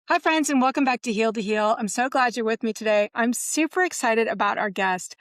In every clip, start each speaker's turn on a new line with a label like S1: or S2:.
S1: Hi, friends, and welcome back to Heal to Heal. I'm so glad you're with me today. I'm super excited about our guest,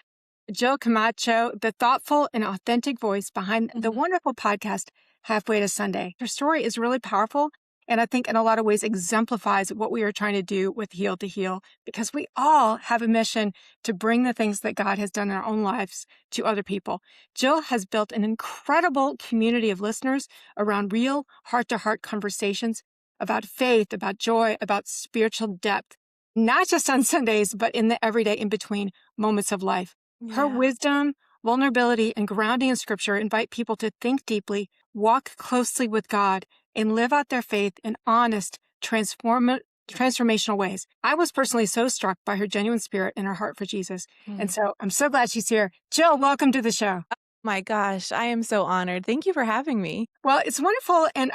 S1: Jill Camacho, the thoughtful and authentic voice behind the
S2: Mhm.
S1: wonderful podcast, Halfway to Sunday. Her story is really powerful, and I think in a lot of ways exemplifies what we are trying to do with Heal to Heal, because we all have a mission to bring the things that God has done in our own lives to other people. Jill has built an incredible community of listeners around real heart-to-heart conversations about faith, about joy, about spiritual depth, not just on Sundays, but in the everyday in between moments of life. Her
S2: Yeah.
S1: wisdom, vulnerability, and grounding in scripture invite people to think deeply, walk closely with God, and live out their faith in honest, transformational ways. I was personally so struck by her genuine spirit and her heart for Jesus. And
S2: Mm.
S1: so I'm so glad she's here. Jill, welcome to the show.
S2: My gosh, I am so honored. Thank you for having me.
S1: Well, it's wonderful. And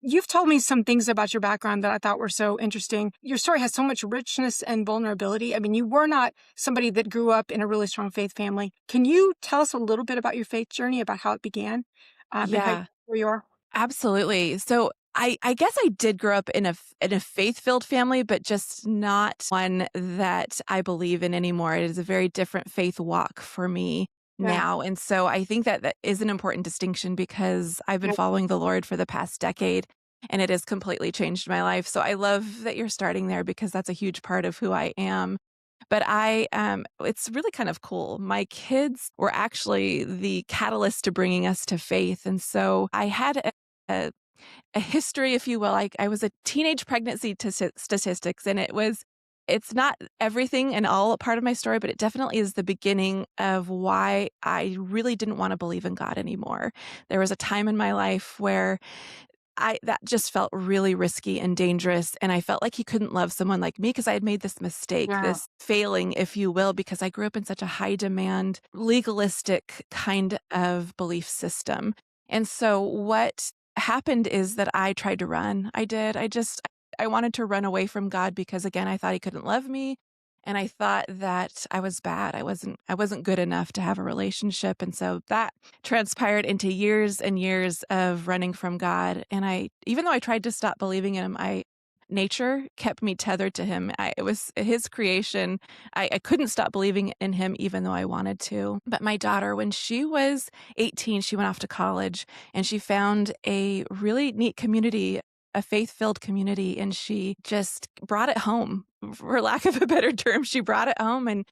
S1: you've told me some things about your background that I thought were so interesting. Your story has so much richness and vulnerability. I mean, you were not somebody that grew up in a really strong faith family. Can you tell us a little bit about your faith journey, about how it began, and how
S2: Yeah,
S1: where you are?
S2: absolutely. So I guess I did grow up in a faith-filled family, but just not one that I believe in anymore. It is a very different faith walk for me
S1: Yeah.
S2: now. And so I think that that is an important distinction because I've been
S1: Yeah.
S2: following the Lord for the past decade and it has completely changed my life. So I love that you're starting there because that's a huge part of who I am. But it's really kind of cool. My kids were actually the catalyst to bringing us to faith. And so I had a, a history, if you will. I was a teenage pregnancy to statistics, and it's not everything and all a part of my story, but it definitely is the beginning of why I really didn't want to believe in God anymore. There was a time in my life where I that just felt really risky and dangerous, and I felt like he couldn't love someone like me because I had made this mistake,
S1: Yeah.
S2: this failing, if you will, because I grew up in such a high demand, legalistic kind of belief system. And so what happened is that I tried to run. I did. I wanted to run away from God because again, I thought he couldn't love me. And I thought that I was bad. I wasn't good enough to have a relationship. And so that transpired into years and years of running from God. And even though I tried to stop believing in him, nature kept me tethered to him. It was his creation. I couldn't stop believing in him, even though I wanted to. But my daughter, when she was 18, she went off to college and she found a really neat community, a faith-filled community, and she just brought it home. For lack of a better term, she brought it home, and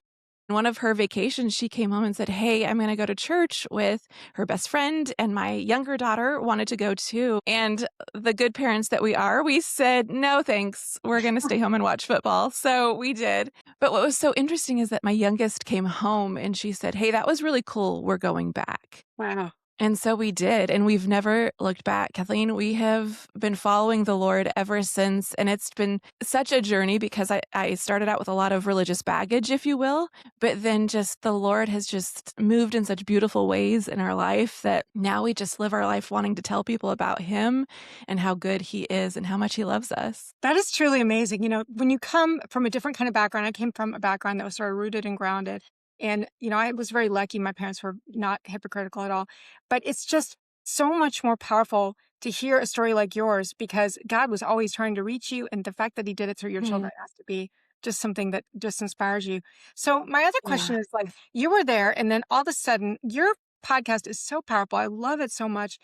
S2: one of her vacations, she came home and said, "Hey, I'm going to go to church with her best friend, and my younger daughter wanted to go too." And the good parents that we are, we said, "No, thanks. We're going to stay home and watch football." So we did. But what was so interesting is that my youngest came home and she said, "Hey, that was really cool. We're going back."
S1: Wow.
S2: And so we did, and we've never looked back. Kathleen, we have been following the Lord ever since, and it's been such a journey because I started out with a lot of religious baggage, if you will, but then just the Lord has just moved in such beautiful ways in our life that now we just live our life wanting to tell people about Him and how good He is and how much He loves us.
S1: That is truly amazing. You know, when you come from a different kind of background, I came from a background that was sort of rooted and grounded. And, I was very lucky. My parents were not hypocritical at all. But it's just so much more powerful to hear a story like yours because God was always trying to reach you. And the fact that He did it through your
S2: Mm,
S1: children has to be just something that just inspires you. So, my other
S2: yeah.
S1: question is like, you were there, and then all of a sudden, your podcast is so powerful. I love it so much.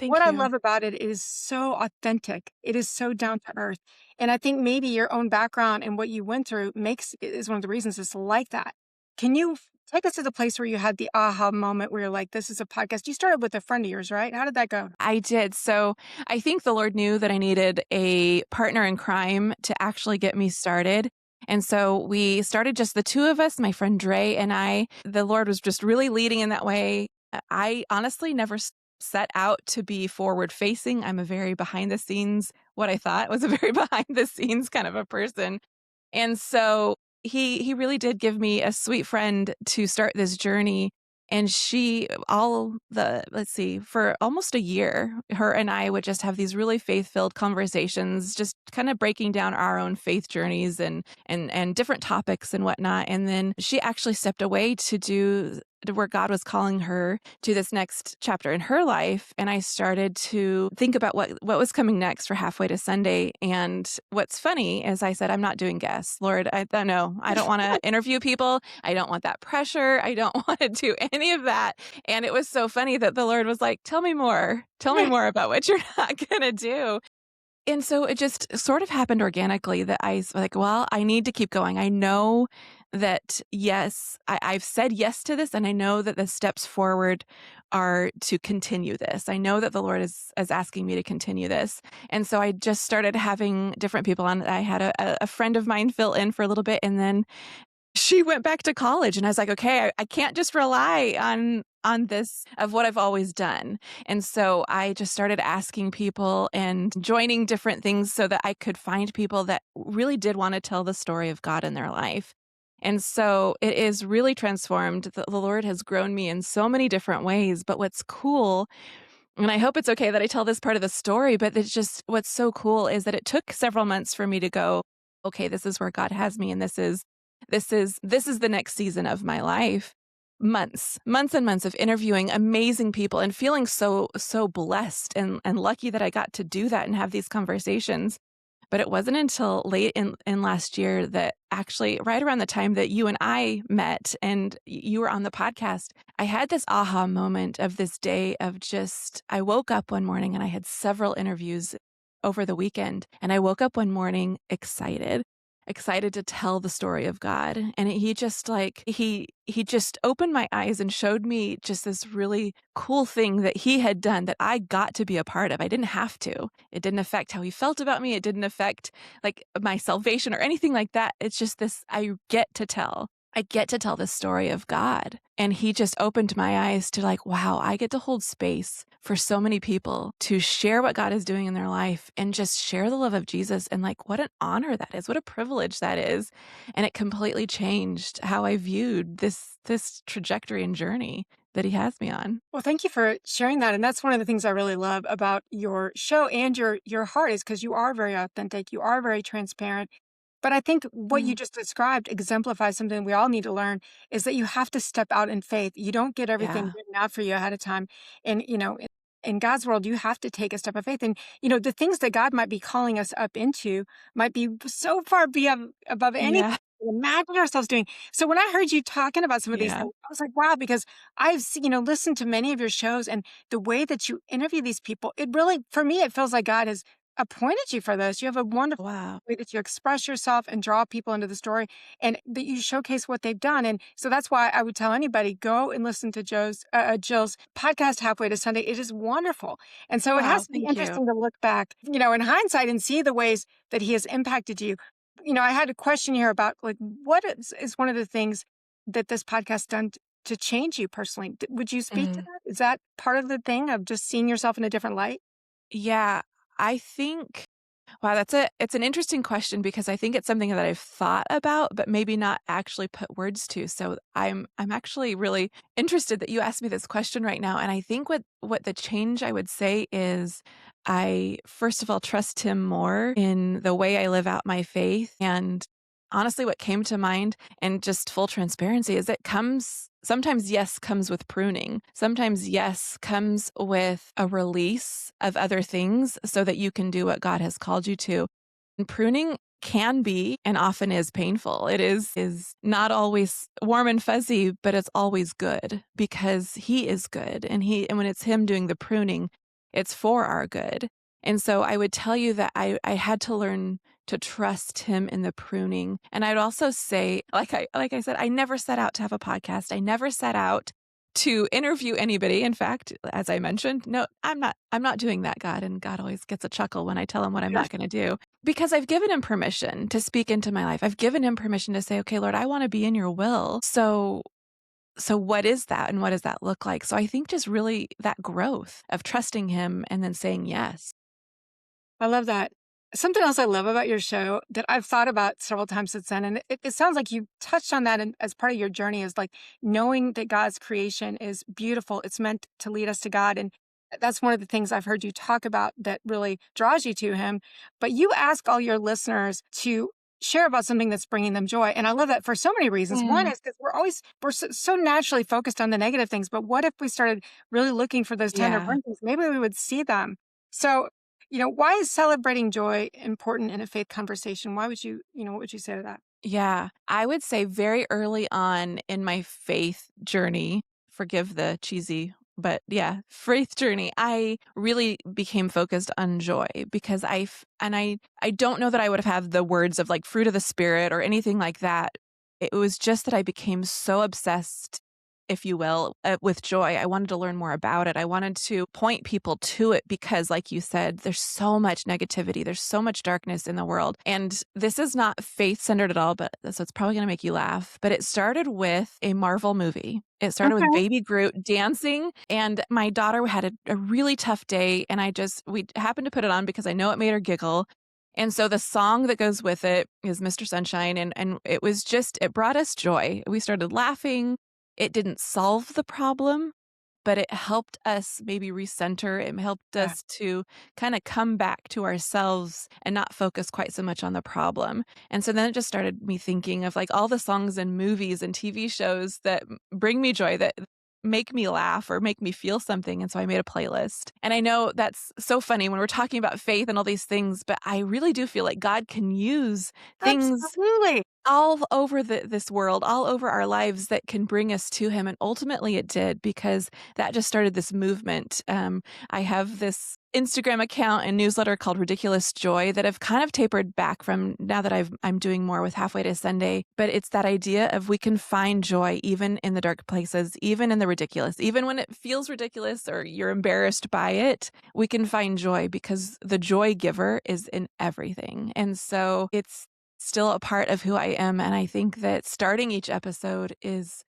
S1: What
S2: Thank
S1: I
S2: you.
S1: love about it is so authentic. It is so down to earth. And I think maybe your own background and what you went through is one of the reasons it's like that. Can you take us to the place where you had the aha moment where you're like, this is a podcast? You started with a friend of yours, right? How did that go?
S2: I did. So I think the Lord knew that I needed a partner in crime to actually get me started. And so we started just the two of us, my friend Dre and I. The Lord was just really leading in that way. I honestly never set out to be forward facing. I'm a very behind the scenes, what I thought was a very behind the scenes kind of a person. And so he really did give me a sweet friend to start this journey. And let's see, for almost a year, her and I would just have these really faith-filled conversations, just kind of breaking down our own faith journeys and different topics and whatnot. And then she actually stepped away to do where God was calling her to this next chapter in her life. And I started to think about what was coming next for Halfway to Sunday. And what's funny is I said, I'm not doing guests. Lord, I don't know. I don't want to interview people. I don't want that pressure. I don't want to do any of that. And it was so funny that the Lord was like, tell me more. Tell me more about what you're not going to do. And so it just sort of happened organically that I was like, well, I need to keep going. I know that, yes, I've said yes to this, and I know that the steps forward are to continue this. I know that the Lord is asking me to continue this. And so I just started having different people on. I had a friend of mine fill in for a little bit, and then she went back to college, and I was like, okay, I can't just rely on this of what I've always done. And so I just started asking people and joining different things so that I could find people that really did want to tell the story of God in their life. And so it is really transformed. The Lord has grown me in so many different ways. But what's cool, and I hope it's okay that I tell this part of the story, but it's just what's so cool is that it took several months for me to go, okay, this is where God has me, and this is the next season of my life. Months and months of interviewing amazing people and feeling so blessed and lucky that I got to do that and have these conversations. But it wasn't until late in last year that actually, right around the time that you and I met and you were on the podcast, I had this aha moment of this day of just, I woke up one morning and I had several interviews over the weekend. And I woke up one morning excited to tell the story of God. And he just he just opened my eyes and showed me just this really cool thing that he had done that I got to be a part of. I didn't have to. It didn't affect how he felt about me. It didn't affect like my salvation or anything like that. It's just this I get to tell. I get to tell the story of God. And he just opened my eyes to like, wow, I get to hold space for so many people to share what God is doing in their life and just share the love of Jesus. And like, what an honor that is. What a privilege that is. And it completely changed how I viewed this trajectory and journey that he has me on.
S1: Well, thank you for sharing that. And that's one of the things I really love about your show and your heart is because you are very authentic. You are very transparent. But I think what you
S2: Mm,
S1: just described exemplifies something we all need to learn is that you have to step out in faith. You don't get everything
S2: yeah.
S1: written out for you ahead of time. And, in God's world, you have to take a step of faith. And, the things that God might be calling us up into might be so far above anything
S2: Yeah.
S1: we imagine ourselves doing. So when I heard you talking about some of these
S2: Yeah.
S1: things, I was like, wow, because I've, listened to many of your shows and the way that you interview these people, it really, for me, it feels like God has appointed you for this. You have a wonderful
S2: Wow.
S1: way that you express yourself and draw people into the story and that you showcase what they've done. And so that's why I would tell anybody, go and listen to Jill's podcast, Halfway to Sunday. It is wonderful. And so it
S2: Wow.
S1: has to be
S2: Thank you.
S1: interesting to look back, in hindsight and see the ways that he has impacted you. I had a question here about like, what is one of the things that this podcast done to change you personally? Would you speak to
S2: Mm.
S1: that? Is that part of the thing of just seeing yourself in a different light?
S2: Yeah. I think wow, it's an interesting question because I think it's something that I've thought about, but maybe not actually put words to. So I'm actually really interested that you asked me this question right now. And I think what the change I would say is I first of all trust him more in the way I live out my faith. And honestly, what came to mind and just full transparency is it comes sometimes yes comes with pruning. Sometimes yes comes with a release of other things so that you can do what God has called you to. And pruning can be and often is painful. It is not always warm and fuzzy, but it's always good because he is good and when it's him doing the pruning, it's for our good. And so I would tell you that I had to learn to trust him in the pruning. And I'd also say, like I said, I never set out to have a podcast. I never set out to interview anybody. In fact, as I mentioned, no, I'm not doing that, God. And God always gets a chuckle when I tell him what I'm
S1: Yes.
S2: not going to do because I've given him permission to speak into my life. I've given him permission to say, okay, Lord, I want to be in your will. So what is that and what does that look like? So I think just really that growth of trusting him and then saying yes.
S1: I love that. Something else I love about your show that I've thought about several times since then, and it sounds like you touched on that as part of your journey, is like knowing that God's creation is beautiful. It's meant to lead us to God. And that's one of the things I've heard you talk about that really draws you to Him. But you ask all your listeners to share about something that's bringing them joy. And I love that for so many reasons. One
S2: Mm.
S1: is because we're so naturally focused on the negative things, but what if we started really looking for those tender
S2: Yeah.
S1: bright things? Maybe we would see them. So, why is celebrating joy important in a faith conversation? Why would what would you say to that?
S2: Yeah. I would say very early on in my faith journey, forgive the cheesy, but yeah, faith journey, I really became focused on joy because I don't know that I would have had the words of like fruit of the spirit or anything like that. It was just that I became so obsessed, if you will, with joy. I wanted to learn more about it. I wanted to point people to it because, like you said, there's so much negativity, there's so much darkness in the world. And this is not faith centered at all, but so it's probably going to make you laugh. But it started with a Marvel movie. It started with
S1: Okay.
S2: Baby Groot dancing, and my daughter had a really tough day. And we happened to put it on because I know it made her giggle. And so the song that goes with it is Mr. Sunshine. And it was just, it brought us joy. We started laughing. It didn't solve the problem, but it helped us maybe recenter. It helped
S1: Yeah.
S2: us to kind of come back to ourselves and not focus quite so much on the problem. And so then it just started me thinking of like all the songs and movies and TV shows that bring me joy, that make me laugh or make me feel something. And so I made a playlist. And I know that's so funny when we're talking about faith and all these things, but I really do feel like God can use things
S1: Absolutely.
S2: all over this world, all over our lives that can bring us to him. And ultimately it did because that just started this movement. I have this Instagram account and newsletter called Ridiculous Joy that I've kind of tapered back from now that I'm doing more with Halfway to Sunday. But it's that idea of we can find joy even in the dark places, even in the ridiculous, even when it feels ridiculous or you're embarrassed by it, we can find joy because the joy giver is in everything. And so it's still a part of who I am. And I think that starting each episode is,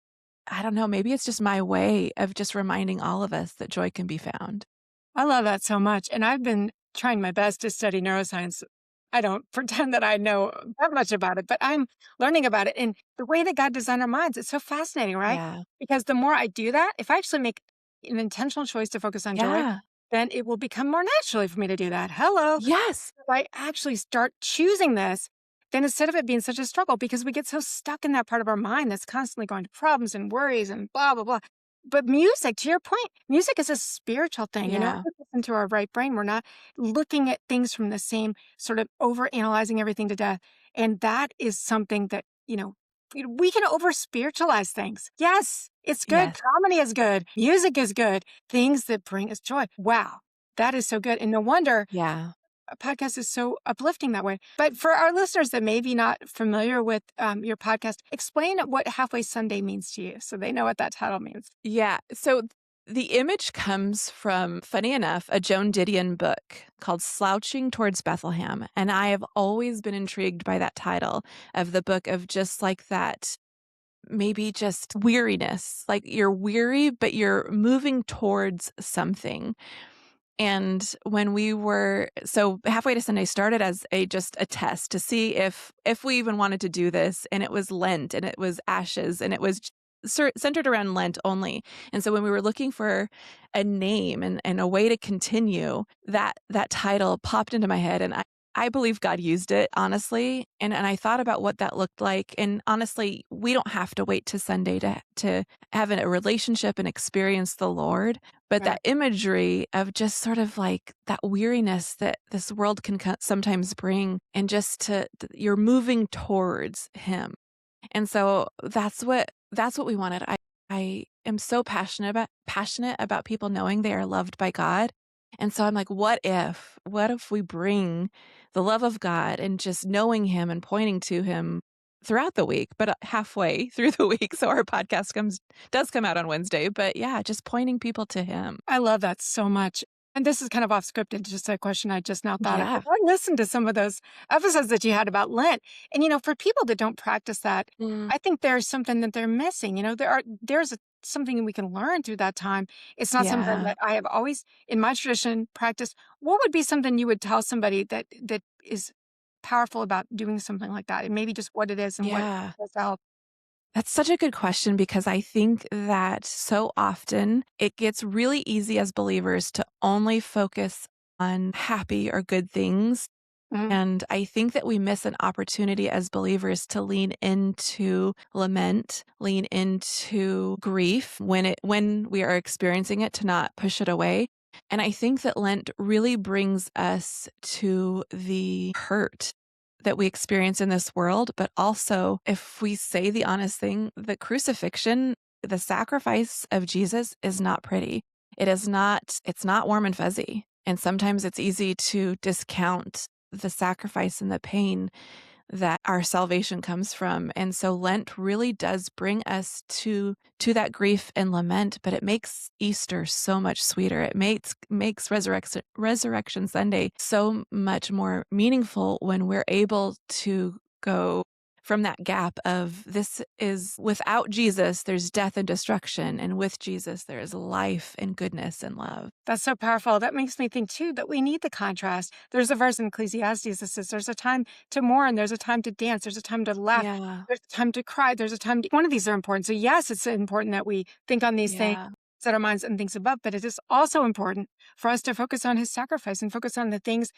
S2: I don't know, maybe it's just my way of just reminding all of us that joy can be found.
S1: I love that so much. And I've been trying my best to study neuroscience. I don't pretend that I know that much about it, but I'm learning about it. And the way that God designed our minds, it's so fascinating, right?
S2: Yeah.
S1: Because the more I do that, if I actually make an intentional choice to focus on joy,
S2: Yeah.
S1: then it will become more naturally for me to do that. Hello.
S2: Yes.
S1: If I actually start choosing this, then instead of it being such a struggle, because we get so stuck in that part of our mind that's constantly going to problems and worries and blah, blah, blah. But music, to your point, music is a spiritual thing. It
S2: Yeah.
S1: gets us into our right brain. We're not looking at things from the same sort of over analyzing everything to death. And that is something that, we can over spiritualize things. Yes, it's good.
S2: Yes.
S1: Comedy is good. Music is good. Things that bring us joy. Wow. That is so good. And no wonder
S2: Yeah.
S1: a podcast is so uplifting that way. But for our listeners that may be not familiar with your podcast, explain what Halfway Sunday means to you so they know what that title means.
S2: Yeah. So the image comes from, funny enough, a Joan Didion book called Slouching Towards Bethlehem. And I have always been intrigued by that title of the book, of just like that, maybe just weariness. Like you're weary, but you're moving towards something. And when we were, so Halfway to Sunday started as just a test to see if we even wanted to do this. And it was Lent and it was ashes and it was centered around Lent only. And so when we were looking for a name and a way to continue, that title popped into my head. And I believe God used it, honestly. And I thought about what that looked like. And honestly, we don't have to wait to Sunday to have a relationship and experience the Lord. But
S1: Right.
S2: that imagery of just sort of like that weariness that this world can sometimes bring, and just you're moving towards him. And so that's what we wanted. I am so passionate about people knowing they are loved by God. And so I'm like, what if we bring the love of God and just knowing him and pointing to him throughout the week, but halfway through the week. So our podcast does come out on Wednesday, but yeah, just pointing people to him.
S1: I love that so much. And this is kind of off scripted, just a question I just now thought of.
S2: Yeah.
S1: I listened to some of those episodes that you had about Lent. And, for people that don't practice that,
S2: Mm,
S1: I think there's something that they're missing. Something we can learn through that time. It's not something
S2: yeah.
S1: that I have always, in my tradition, practiced. What would be something you would tell somebody that is powerful about doing something like that? And maybe just what it is and what it
S2: Yeah.
S1: does to help.
S2: That's such a good question because I think that so often it gets really easy as believers to only focus on happy or good things.
S1: Mhm.
S2: And I think that we miss an opportunity as believers to lean into lament, lean into grief when we are experiencing it, to not push it away. And I think that Lent really brings us to the hurt that we experience in this world, but also, if we say the honest thing, the crucifixion, the sacrifice of Jesus is not pretty. It's not warm and fuzzy. And sometimes it's easy to discount the sacrifice and the pain that our salvation comes from. And so Lent really does bring us to that grief and lament, but it makes Easter so much sweeter. It makes Resurrection Sunday so much more meaningful when we're able to go from that gap of, this is, without Jesus there's death and destruction, and with Jesus there is life and goodness and love.
S1: That's so powerful. That makes me think too that we need the contrast. There's a verse in Ecclesiastes that says there's a time to mourn, there's a time to dance, there's a time to laugh,
S2: Yeah.
S1: there's a time to cry, there's a time to... One of these are important. So yes, it's important that we think on these things,
S2: Yeah.
S1: set our minds on things above, but it is also important for us to focus on his sacrifice and focus on the things,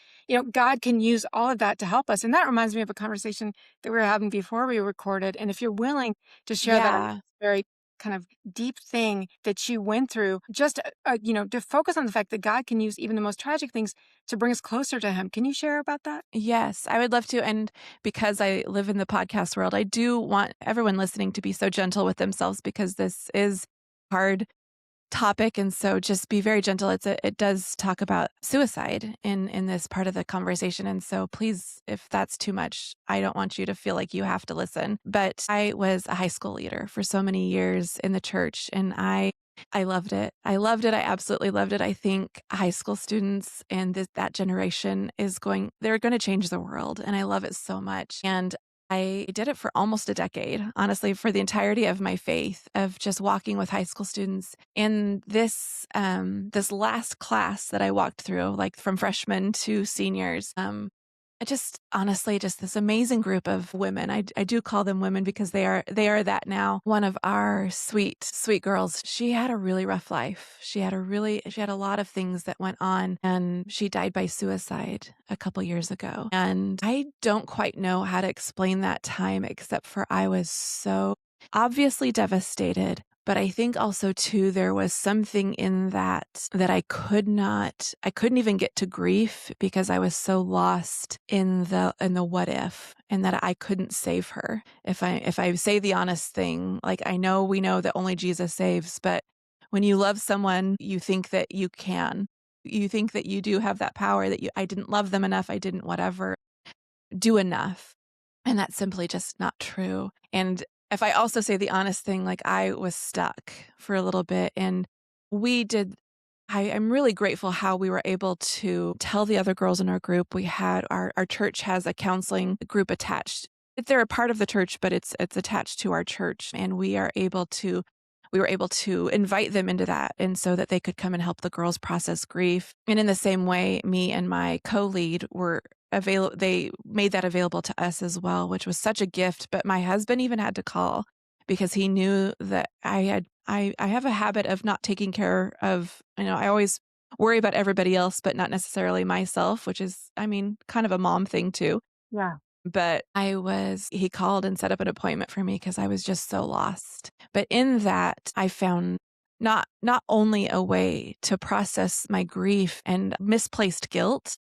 S1: God can use all of that to help us. And that reminds me of a conversation that we were having before we recorded. And if you're willing to share that,
S2: Yeah.
S1: very kind of deep thing that you went through, just to focus on the fact that God can use even the most tragic things to bring us closer to him. Can you share about that?
S2: Yes, I would love to. And because I live in the podcast world, I do want everyone listening to be so gentle with themselves, because this is hard topic. And so just be very gentle. It does talk about suicide in this part of the conversation. And so please, if that's too much, I don't want you to feel like you have to listen. But I was a high school leader for so many years in the church, and I loved it. I loved it. I absolutely loved it. I think high school students and that generation they're going to change the world. And I love it so much. And I did it for almost a decade, honestly, for the entirety of my faith, of just walking with high school students. And this last class that I walked through, like from freshmen to seniors, it just, honestly, just this amazing group of women. I do call them women because they are that now. One of our sweet girls, she had a really rough life. She had a lot of things that went on, and she died by suicide a couple years ago. And I don't quite know how to explain that time, except for I was so obviously devastated. But I think also too, there was something in that I couldn't even get to grief, because I was so lost in the what if, and that I couldn't save her. If I say the honest thing, like, we know that only Jesus saves, but when you love someone, you think that you can. You think that you do have that power, that I didn't love them enough, I didn't whatever do enough. And that's simply just not true. And if I also say the honest thing, like, I was stuck for a little bit, and I'm really grateful how we were able to tell the other girls in our group. We had our church has a counseling group attached. They're a part of the church, but it's attached to our church, and we were able to invite them into that, and so that they could come and help the girls process grief. And in the same way, me and my co-lead were available. They made that available to us as well, which was such a gift. But my husband even had to call, because he knew that I have a habit of not taking care of, I always worry about everybody else, but not necessarily myself, which is, kind of a mom thing too.
S1: Yeah.
S2: But he called and set up an appointment for me, because I was just so lost. But in that, I found not only a way to process my grief and misplaced guilt,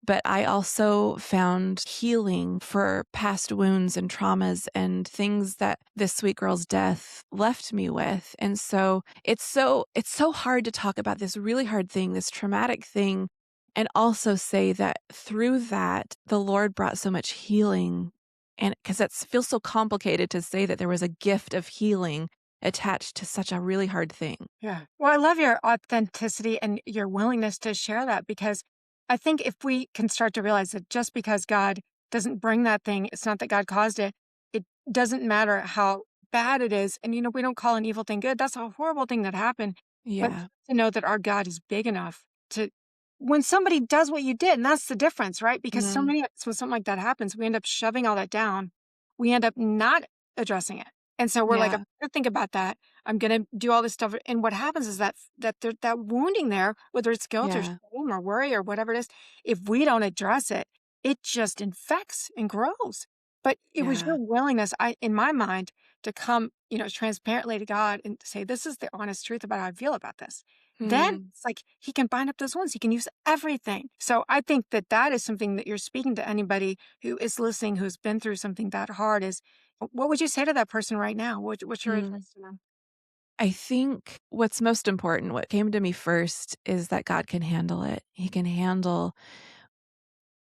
S2: but I also found healing for past wounds and traumas and things that this sweet girl's death left me with. And so it's so hard to talk about this really hard thing, this traumatic thing, and also say that through that, the Lord brought so much healing. And because that feels so complicated to say that there was a gift of healing attached to such a really hard thing.
S1: Yeah. Well, I love your authenticity and your willingness to share that, because I think if we can start to realize that just because God doesn't bring that thing, it's not that God caused it. It doesn't matter how bad it is. And, we don't call an evil thing good. That's a horrible thing that happened. But
S2: Yeah.
S1: to know that our God is big enough to, when somebody does what you did, and that's the difference, right? Because so
S2: Mhm.
S1: many of us, when something like that happens, we end up shoving all that down. We end up not addressing it. And so we're like, I'm
S2: Yeah.
S1: going to think about that. I'm going to do all this stuff. And what happens is that wounding there, whether it's guilt or
S2: Yeah.
S1: shame or worry or whatever it is, if we don't address it, it just infects and grows. But it was your
S2: Yeah.
S1: willingness, in my mind, to come, transparently to God and say, this is the honest truth about how I feel about this. Then
S2: Hmm.
S1: it's like he can bind up those wounds. He can use everything. So I think that that is something that you're speaking to anybody who is listening, who's been through something that hard is what would you say to that person right now? What's your
S2: Hmm.
S1: advice to them?
S2: I think what's most important, what came to me first, is that God can handle it. He can handle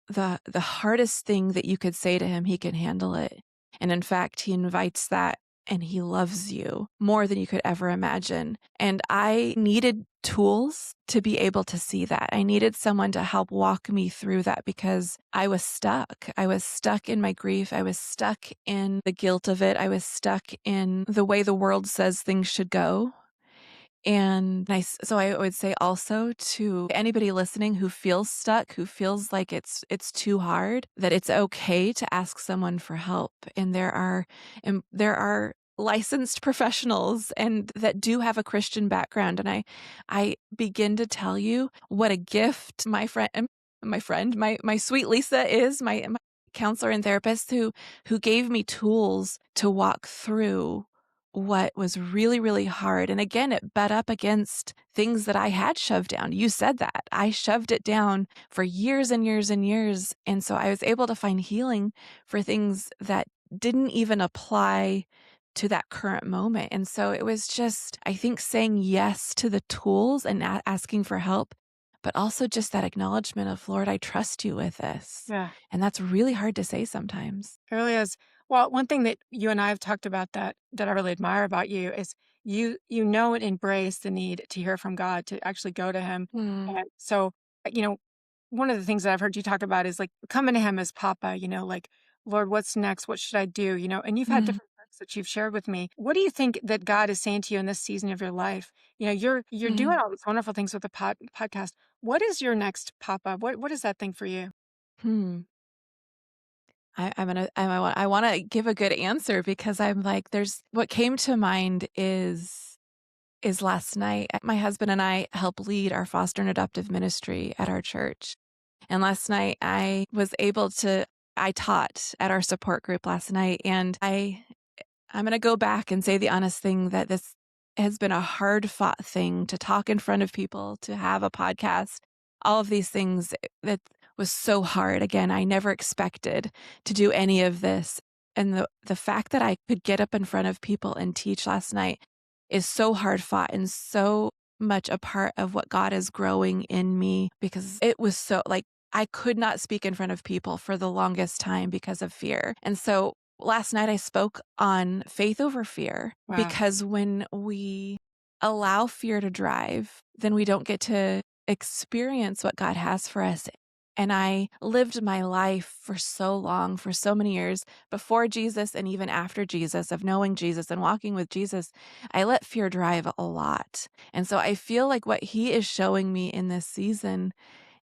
S2: the hardest thing that you could say to him. He can handle it. And in fact, he invites that, and he loves you more than you could ever imagine. And I needed tools to be able to see that. I needed someone to help walk me through that because I was stuck. I was stuck in my grief. I was stuck in the guilt of it. I was stuck in the way the world says things should go. And so I would say also to anybody listening who feels stuck, who feels like it's too hard, that it's okay to ask someone for help. And there are licensed professionals and that do have a Christian background. And I begin to tell you what a gift my sweet Lisa is, my counselor and therapist who gave me tools to walk through what was really, really hard. And again, it butt up against things that I had shoved down. You said that. I shoved it down for years and years and years. And so I was able to find healing for things that didn't even apply to that current moment. And so it was just, I think, saying yes to the tools and asking for help, but also just that acknowledgement of, Lord, I trust you with this.
S1: Yeah.
S2: And that's really hard to say sometimes.
S1: It really is. Well, one thing that you and I have talked about that I really admire about you is you know and embrace the need to hear from God, to actually go to him.
S2: Mm,
S1: And so, you know, one of the things that I've heard you talk about is like coming to him as Papa, like, Lord, what's next? What should I do? And you've had
S2: mm,
S1: different parts that you've shared with me. What do you think that God is saying to you in this season of your life? You're doing
S2: mm,
S1: all these wonderful things with the podcast. What is your next Papa? What is that thing for you?
S2: hmm. I want to give a good answer because I'm like, there's what came to mind is last night. My husband and I help lead our foster and adoptive ministry at our church. And last night I taught at our support group last night. And I'm going to go back and say the honest thing that this has been a hard fought thing to talk in front of people, to have a podcast, all of these things that was so hard. Again, I never expected to do any of this. And the fact that I could get up in front of people and teach last night is so hard fought and so much a part of what God is growing in me because it was so like I could not speak in front of people for the longest time because of fear. And so last night I spoke on faith over fear
S1: Wow.
S2: because when we allow fear to drive, then we don't get to experience what God has for us. And I lived my life for so long, for so many years before Jesus and even after Jesus, of knowing Jesus and walking with Jesus. I let fear drive a lot. And so I feel like what he is showing me in this season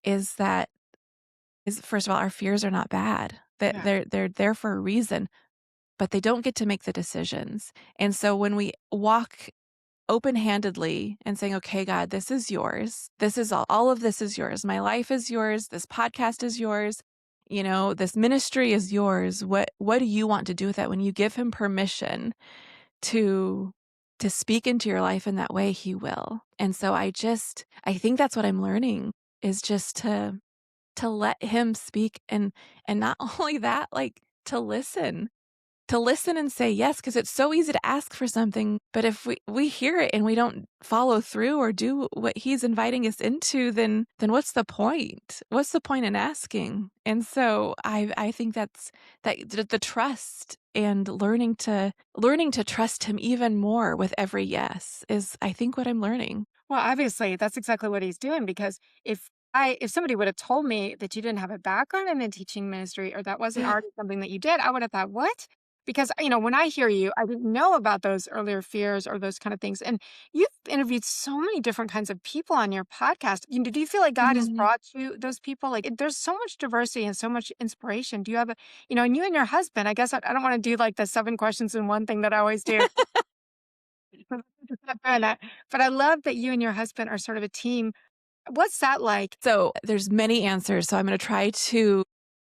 S2: is that is first of all, our fears are not bad. That
S1: Yeah.
S2: they're there for a reason, but they don't get to make the decisions. And so when we walk open-handedly and saying, "Okay, God, this is yours. This is all of this is yours. My life is yours. This podcast is yours. This ministry is yours. What do you want to do with that?" When you give him permission to to speak into your life in that way, he will. And so I think that's what I'm learning is just to let him speak and not only that, like to listen and say yes, because it's so easy to ask for something, but if we hear it and we don't follow through or do what he's inviting us into, then what's the point? What's the point in asking? And so I think that the trust and learning to trust him even more with every yes is I think what I'm learning.
S1: Well, obviously, that's exactly what he's doing because if somebody would have told me that you didn't have a background in the teaching ministry or that wasn't already something that you did, I would have thought, "What?" Because, when I hear you, I didn't know about those earlier fears or those kind of things. And you've interviewed so many different kinds of people on your podcast. Do you feel like God has
S2: Mhm.
S1: brought you those people? Like, there's so much diversity and so much inspiration. Do you have and you and your husband, I guess I don't want to do like the 7 questions in one thing that I always do. It's not fair, but I love that you and your husband are sort of a team. What's that like?
S2: So there's many answers. So I'm going to try to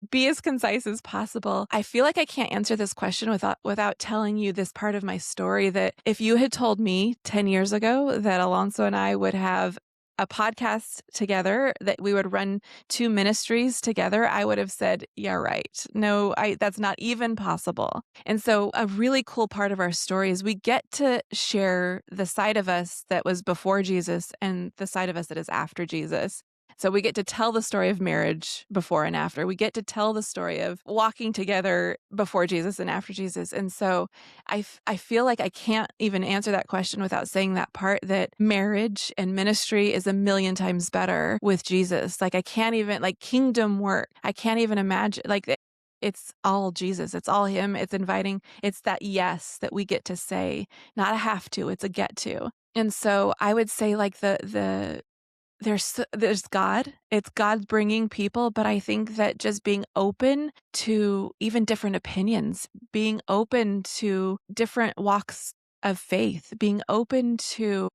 S2: be as concise as possible. I feel like I can't answer this question without telling you this part of my story, that if you had told me 10 years ago that Alonso and I would have a podcast together, that we would run 2 ministries together, I would have said, yeah, right. No, that's not even possible. And so a really cool part of our story is we get to share the side of us that was before Jesus and the side of us that is after Jesus. So we get to tell the story of marriage before and after. We get to tell the story of walking together before Jesus and after Jesus. And so I feel like I can't even answer that question without saying that part, that marriage and ministry is a million times better with Jesus. Like I can't even, like kingdom work, I can't even imagine, like it's all Jesus. It's all him. It's inviting. It's that yes that we get to say, not a have to, it's a get to. And so I would say like there's God. It's God bringing people, but I think that just being open to even different opinions, being open to different walks of faith, being open to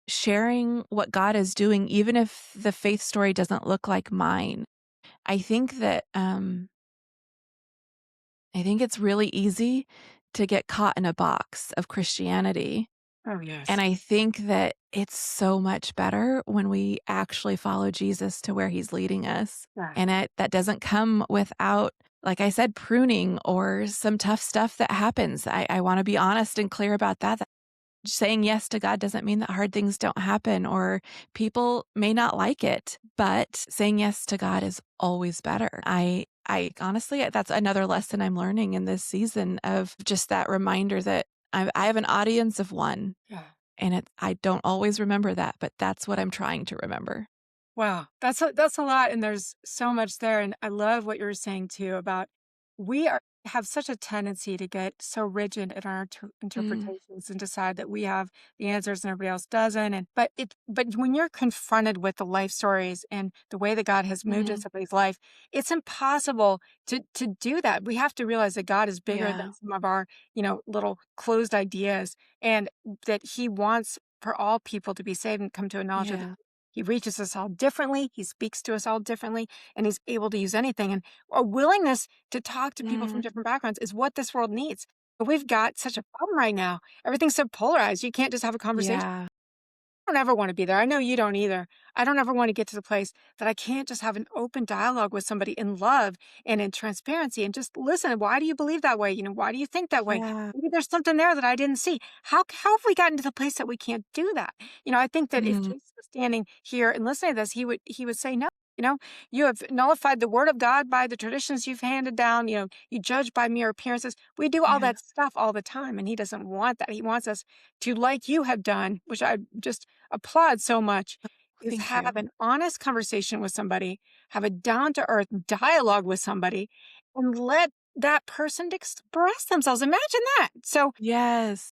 S2: sharing what God is doing, even if the faith story doesn't look like mine. I think that I think it's really easy to get caught in a box of Christianity.
S1: Oh, yes.
S2: And I think that it's so much better when we actually follow Jesus to where he's leading us.
S1: Yeah.
S2: And that doesn't come without, like I said, pruning or some tough stuff that happens. I want to be honest and clear about that. Saying yes to God doesn't mean that hard things don't happen or people may not like it, but saying yes to God is always better. I honestly, that's another lesson I'm learning in this season, of just that reminder that I have an audience of one.
S1: Yeah.
S2: And I don't always remember that, but that's what I'm trying to remember.
S1: Wow, that's a lot, and there's so much there. And I love what you were saying too about have such a tendency to get so rigid in our
S2: Mm,
S1: interpretations and decide that we have the answers and everybody else doesn't. And but when you're confronted with the life stories and the way that God has moved in
S2: mm,
S1: somebody's life, it's impossible to do that. We have to realize that God is bigger
S2: yeah,
S1: than some of our little closed ideas, and that He wants for all people to be saved and come to a knowledge of the.
S2: yeah,
S1: He reaches us all differently. He speaks to us all differently, and he's able to use anything. And a willingness to talk to people from
S2: mm,
S1: different backgrounds is what this world needs. But we've got such a problem right now. Everything's so polarized. You can't just have a conversation.
S2: yeah,
S1: I don't ever want to be there. I know you don't either. I don't ever want to get to the place that I can't just have an open dialogue with somebody in love and in transparency and just listen. Why do you believe that way? Why do you think that way?
S2: yeah,
S1: Maybe there's something there that I didn't see. How have we gotten to the place that we can't do that? I think that if
S2: mm,
S1: Jesus was standing here and listening to this, he would say no. You know, you have nullified the word of God by the traditions you've handed down. You judge by mere appearances. We do all
S2: yeah.
S1: that stuff all the time, and he doesn't want that. He wants us to, like you have done, which I just applaud so much, is
S2: Thank
S1: have
S2: you.
S1: an honest conversation with somebody, have a down to earth dialogue with somebody, and let that person express themselves. Imagine that. So
S2: Yes.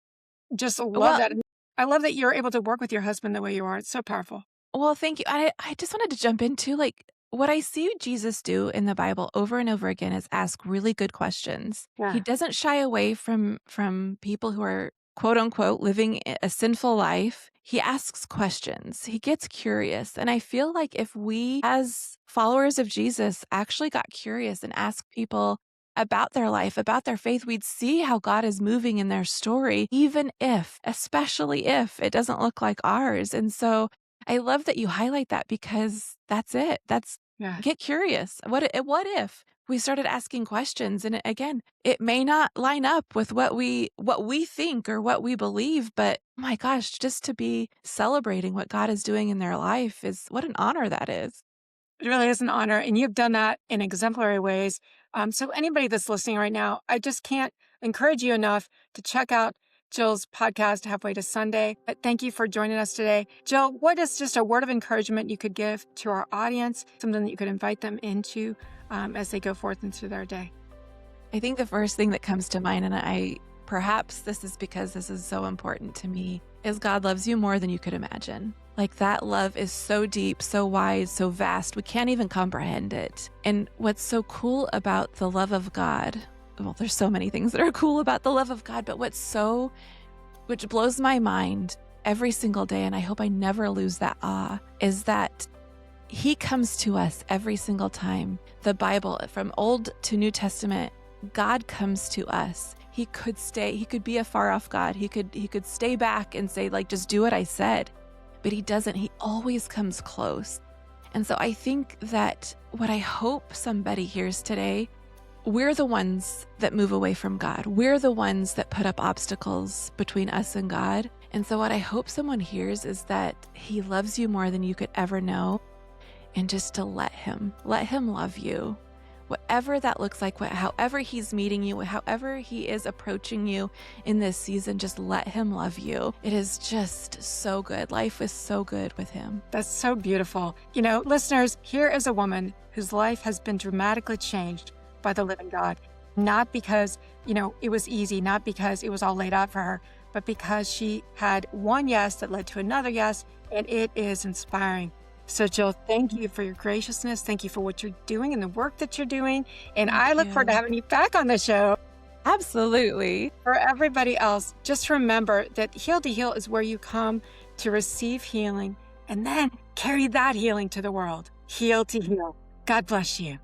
S1: just love
S2: Well,
S1: that. And I love that you're able to work with your husband the way you are. It's so powerful.
S2: Well, thank you. I just wanted to jump into like what I see Jesus do in the Bible over and over again is ask really good questions. He
S1: Yeah.
S2: doesn't shy away from people who are quote unquote living a sinful life. He asks questions. He gets curious. And I feel like if we as followers of Jesus actually got curious and asked people about their life, about their faith, we'd see how God is moving in their story, even if, especially if it doesn't look like ours. And so I love that you highlight that because that's it. That's
S1: Yeah.
S2: get curious. What if we started asking questions and again, it may not line up with what we think or what we believe, but my gosh, just to be celebrating what God is doing in their life is what an honor that is.
S1: It really is an honor, and you've done that in exemplary ways. So anybody that's listening right now, I just can't encourage you enough to check out Jill's podcast, Halfway to Sunday. But thank you for joining us today. Jill, what is just a word of encouragement you could give to our audience, something that you could invite them into as they go forth into their day?
S2: I think the first thing that comes to mind, and perhaps this is because this is so important to me, is God loves you more than you could imagine. Like that love is so deep, so wide, so vast, we can't even comprehend it. And what's so cool about the love of God, well, there's so many things that are cool about the love of God, but which blows my mind every single day, and I hope I never lose that awe, is that He comes to us every single time. The Bible, from Old to New Testament, God comes to us. He could be a far off God. He could stay back and say, like, just do what I said. But he doesn't. He always comes close. And so I think that what I hope somebody hears today, we're the ones that move away from God. We're the ones that put up obstacles between us and God. And so what I hope someone hears is that he loves you more than you could ever know. And just to let him love you. Whatever that looks like, however he's meeting you, however he is approaching you in this season, just let him love you. It is just so good. Life is so good with him.
S1: That's so beautiful. Listeners, here is a woman whose life has been dramatically changed by the living God. Not because, it was easy, not because it was all laid out for her, but because she had one yes that led to another yes, and it is inspiring. So Jill, thank you for your graciousness. Thank you for what you're doing and the work that you're doing. And I look forward to having you back on the show.
S2: Absolutely.
S1: For everybody else, just remember that Heal to Heal is where you come to receive healing and then carry that healing to the world. Heal to Heal. God bless you.